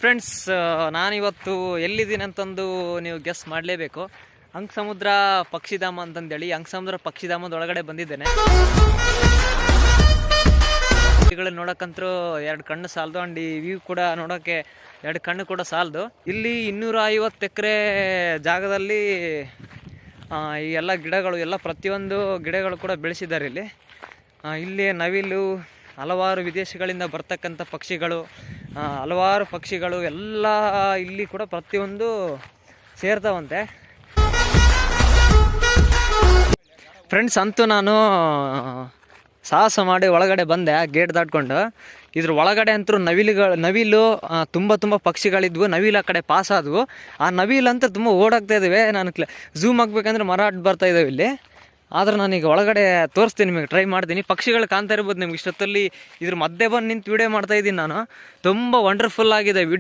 Friends, ನಾನಿವತ್ತು ಎಲ್ಲಿದ್ದೀನಿ ಅಂತಂದು ನೀವು ಗೆಸ್ ಮಾಡಲೇಬೇಕು. ಅಂಕಸಮುದ್ರ ಪಕ್ಷಿಧಾಮ ಅಂತಂದೇಳಿ ಅಂಕಸಮುದ್ರ ಪಕ್ಷಿಧಾಮದ ಒಳಗಡೆ ಬಂದಿದ್ದೇನೆ. ನೋಡಕ್ಕಂತರೂ ಎರಡು ಕಣ್ಣು ಸಾಲದು, ಅಂಡ್ ಈ ವ್ಯೂ ಕೂಡ ನೋಡೋಕ್ಕೆ ಎರಡು ಕಣ್ಣು ಕೂಡ ಸಾಲದು. ಇಲ್ಲಿ 250 ಎಕರೆ ಜಾಗದಲ್ಲಿ ಈ ಎಲ್ಲ ಗಿಡಗಳು, ಎಲ್ಲ ಪ್ರತಿಯೊಂದು ಗಿಡಗಳು ಕೂಡ ಬೆಳೆಸಿದ್ದಾರೆ. ಇಲ್ಲಿ ನವಿಲು, ಹಲವಾರು ವಿದೇಶಗಳಿಂದ ಬರ್ತಕ್ಕಂಥ ಪಕ್ಷಿಗಳು, ಹಲವಾರು ಪಕ್ಷಿಗಳು ಎಲ್ಲ ಇಲ್ಲಿ ಕೂಡ ಪ್ರತಿಯೊಂದು ಸೇರ್ತಾವಂತೆ. ಫ್ರೆಂಡ್ಸ್, ಅಂತೂ ನಾನು ಸಾಹಸ ಮಾಡಿ ಒಳಗಡೆ ಬಂದೆ, ಗೇಟ್ ದಾಟ್ಕೊಂಡು. ಇದ್ರ ಒಳಗಡೆ ಅಂತೂ ನವಿಲು ತುಂಬ ಪಕ್ಷಿಗಳಿದ್ವು. ನವಿಲು ಆ ಕಡೆ ಪಾಸ್ ಆದವು. ಆ ನವಿಲು ಅಂತ ತುಂಬ ಓಡಾಗ್ತಾ ಇದ್ದಾವೆ. ನಾನು ಝೂಮ್ ಹಾಕ್ಬೇಕಂದ್ರೆ ಮರ ಅಡ್ಡ ಬರ್ತಾ ಇದ್ದಾವೆ ಇಲ್ಲಿ. ಆದ್ರೆ ನಾನೀಗ ಒಳಗಡೆ ತೋರಿಸ್ತೀನಿ, ನಿಮಗೆ ಟ್ರೈ ಮಾಡ್ತೀನಿ. ಪಕ್ಷಿಗಳು ಕಾಣ್ತಾ ಇರ್ಬೋದು ನಿಮ್ಗೆ. ಇಷ್ಟೊತ್ತಲ್ಲಿ ಇದ್ರ ಮಧ್ಯೆ ಬಂದು ನಿಂತು ವೀಡಿಯೋ ಮಾಡ್ತಾ ಇದ್ದೀನಿ ನಾನು. ತುಂಬ ವಂಡರ್ಫುಲ್ ಆಗಿದೆ ವಿಡಿಯೋ.